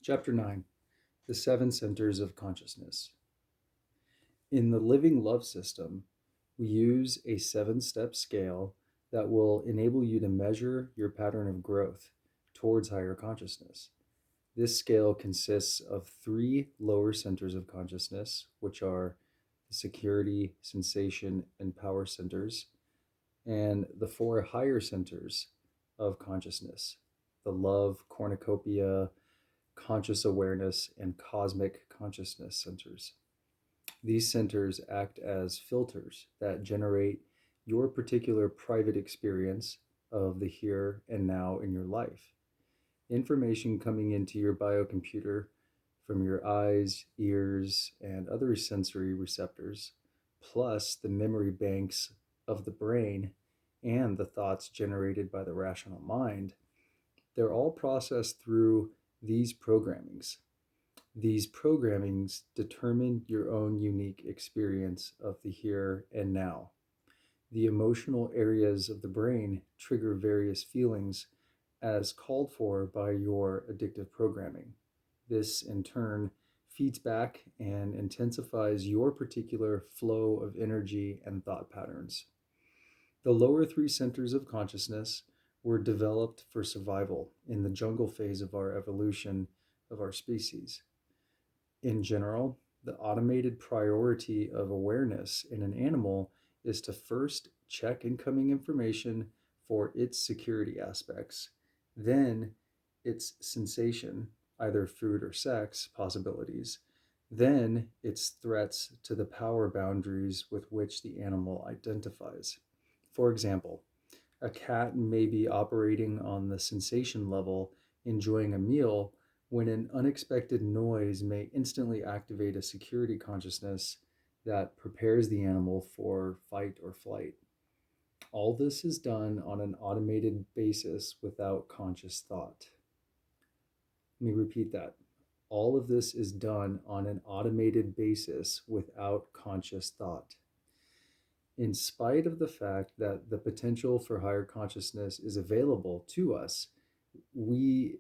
Chapter 9: The Seven Centers of Consciousness. In the Living Love System, we use a 7-step scale that will enable you to measure your pattern of growth towards higher consciousness. This scale consists of 3 lower centers of consciousness, which are the security, sensation, and power centers, and the 4 higher centers of consciousness: the love, cornucopia, conscious awareness, and cosmic consciousness centers. These centers act as filters that generate your particular private experience of the here and now in your life. Information coming into your biocomputer from your eyes, ears, and other sensory receptors, plus the memory banks of the brain and the thoughts generated by the rational mind, they're all processed through these programmings. These programmings determine your own unique experience of the here and now. The emotional areas of the brain trigger various feelings as called for by your addictive programming. This, in turn, feeds back and intensifies your particular flow of energy and thought patterns. The lower 3 centers of consciousness were developed for survival in the jungle phase of our evolution of our species. In general, the automated priority of awareness in an animal is to first check incoming information for its security aspects, then its sensation, either food or sex possibilities, then its threats to the power boundaries with which the animal identifies. For example, a cat may be operating on the sensation level, enjoying a meal, when an unexpected noise may instantly activate a security consciousness that prepares the animal for fight or flight. All this is done on an automated basis without conscious thought. Let me repeat that. All of this is done on an automated basis without conscious thought. In spite of the fact that the potential for higher consciousness is available to us, we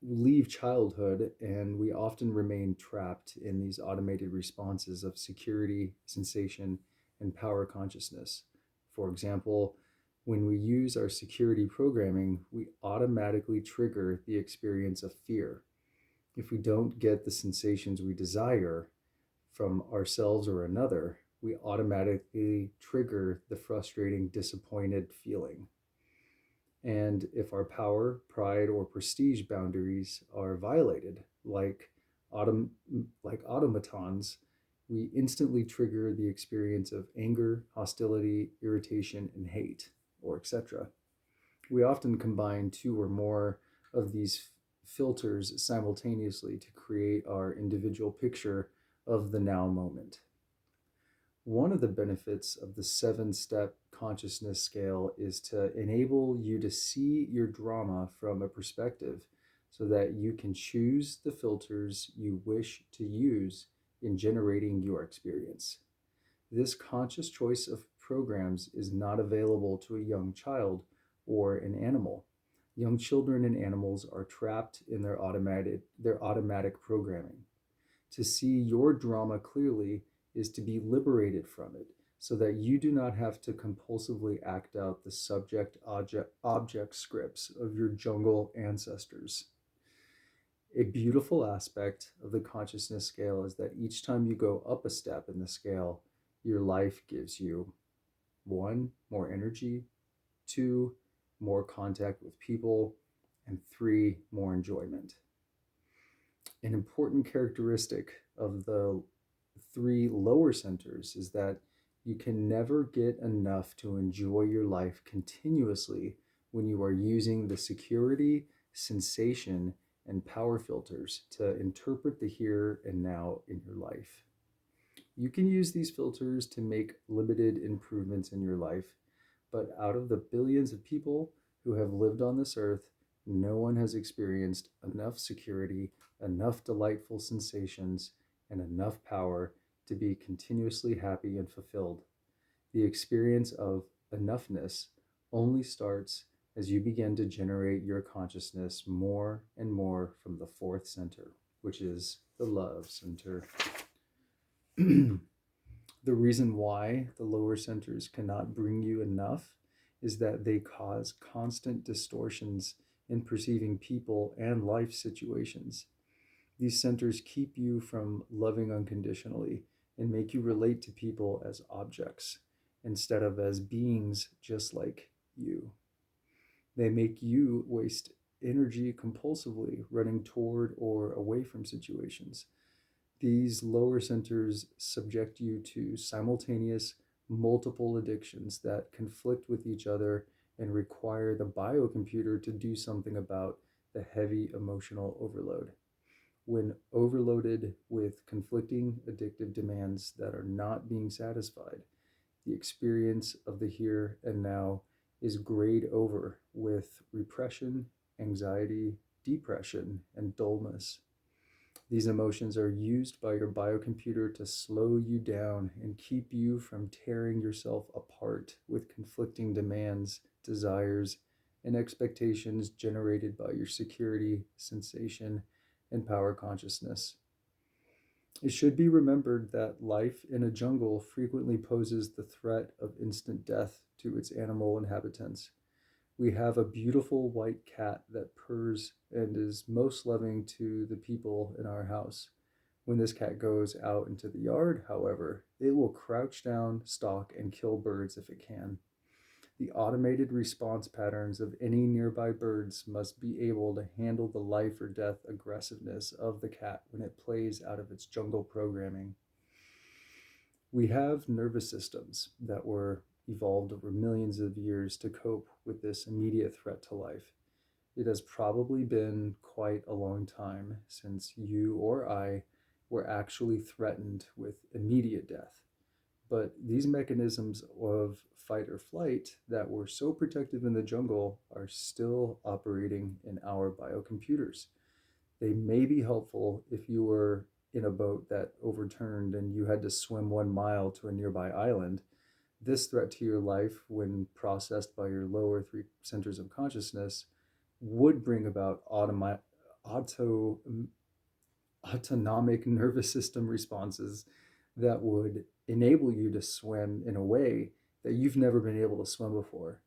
leave childhood and we often remain trapped in these automated responses of security, sensation, and power consciousness. For example, when we use our security programming, we automatically trigger the experience of fear. If we don't get the sensations we desire from ourselves or another, we automatically trigger the frustrating, disappointed feeling. And if our power, pride, or prestige boundaries are violated, like automatons, we instantly trigger the experience of anger, hostility, irritation, and hate, or etc. We often combine 2 or more of these filters simultaneously to create our individual picture of the now moment. One of the benefits of the 7-step consciousness scale is to enable you to see your drama from a perspective so that you can choose the filters you wish to use in generating your experience. This conscious choice of programs is not available to a young child or an animal. Young children and animals are trapped in their automatic programming. To see your drama clearly is to be liberated from it, so that you do not have to compulsively act out the subject scripts of your jungle ancestors. A beautiful aspect of the consciousness scale is that each time you go up a step in the scale, your life gives you 1, more energy, 2, more contact with people, and 3, more enjoyment. An important characteristic of the 3 lower centers is that you can never get enough to enjoy your life continuously when you are using the security, sensation, and power filters to interpret the here and now in your life. You can use these filters to make limited improvements in your life, but out of the billions of people who have lived on this earth, no one has experienced enough security, enough delightful sensations, and enough power to be continuously happy and fulfilled. The experience of enoughness only starts as you begin to generate your consciousness more and more from the fourth center, which is the love center. The reason why the lower centers cannot bring you enough is that they cause constant distortions in perceiving people and life situations. These centers keep you from loving unconditionally and make you relate to people as objects instead of as beings just like you. They make you waste energy compulsively running toward or away from situations. These lower centers subject you to simultaneous multiple addictions that conflict with each other and require the biocomputer to do something about the heavy emotional overload. When overloaded with conflicting addictive demands that are not being satisfied, the experience of the here and now is grayed over with repression, anxiety, depression, and dullness. These emotions are used by your biocomputer to slow you down and keep you from tearing yourself apart with conflicting demands, desires, and expectations generated by your security, sensation, and power consciousness. It should be remembered that life in a jungle frequently poses the threat of instant death to its animal inhabitants. We have a beautiful white cat that purrs and is most loving to the people in our house. When this cat goes out into the yard, however, it will crouch down, stalk, and kill birds if it can. The automated response patterns of any nearby birds must be able to handle the life or death aggressiveness of the cat when it plays out of its jungle programming. We have nervous systems that were evolved over millions of years to cope with this immediate threat to life. It has probably been quite a long time since you or I were actually threatened with immediate death. But these mechanisms of fight or flight that were so protective in the jungle are still operating in our biocomputers. They may be helpful if you were in a boat that overturned and you had to swim 1 mile to a nearby island. This threat to your life, when processed by your lower three centers of consciousness, would bring about autonomic nervous system responses that would enable you to swim in a way that you've never been able to swim before.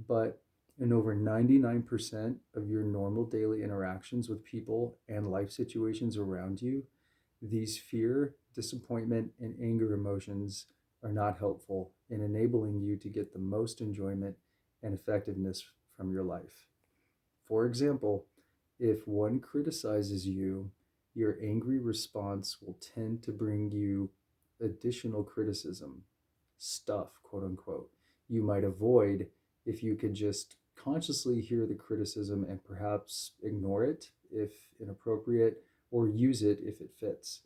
But in over 99% of your normal daily interactions with people and life situations around you, these fear, disappointment, and anger emotions are not helpful in enabling you to get the most enjoyment and effectiveness from your life. For example, if one criticizes you, your angry response will tend to bring you additional criticism, stuff, quote unquote, you might avoid if you could just consciously hear the criticism and perhaps ignore it if inappropriate or use it if it fits.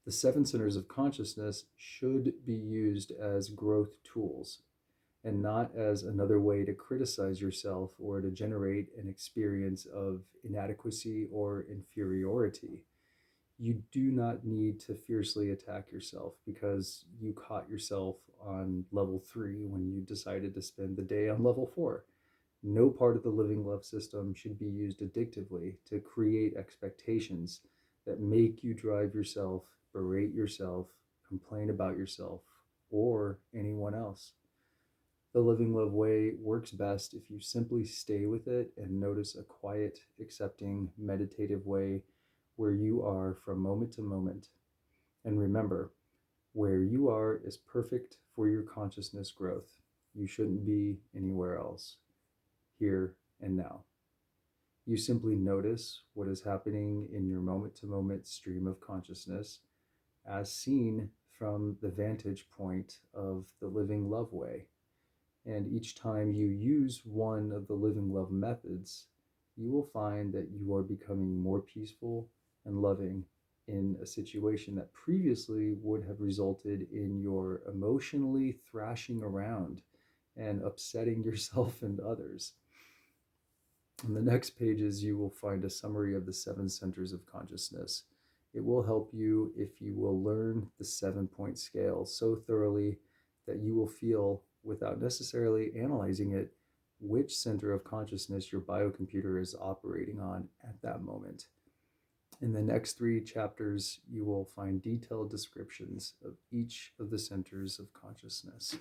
The seven centers of consciousness should be used as growth tools and not as another way to criticize yourself or to generate an experience of inadequacy or inferiority. You do not need to fiercely attack yourself because you caught yourself on level 3 when you decided to spend the day on level 4. No part of the living love system should be used addictively to create expectations that make you drive yourself, berate yourself, complain about yourself, or anyone else. The living love way works best if you simply stay with it and notice a quiet, accepting, meditative way where you are from moment to moment. And remember, where you are is perfect for your consciousness growth. You shouldn't be anywhere else, here and now. You simply notice what is happening in your moment to moment stream of consciousness as seen from the vantage point of the living love way. And each time you use one of the living love methods, you will find that you are becoming more peaceful and loving in a situation that previously would have resulted in your emotionally thrashing around and upsetting yourself and others. On the next pages, you will find a summary of the seven centers of consciousness. It will help you if you will learn the 7-point scale so thoroughly that you will feel, without necessarily analyzing it, which center of consciousness your biocomputer is operating on at that moment. In the next 3 chapters, you will find detailed descriptions of each of the centers of consciousness.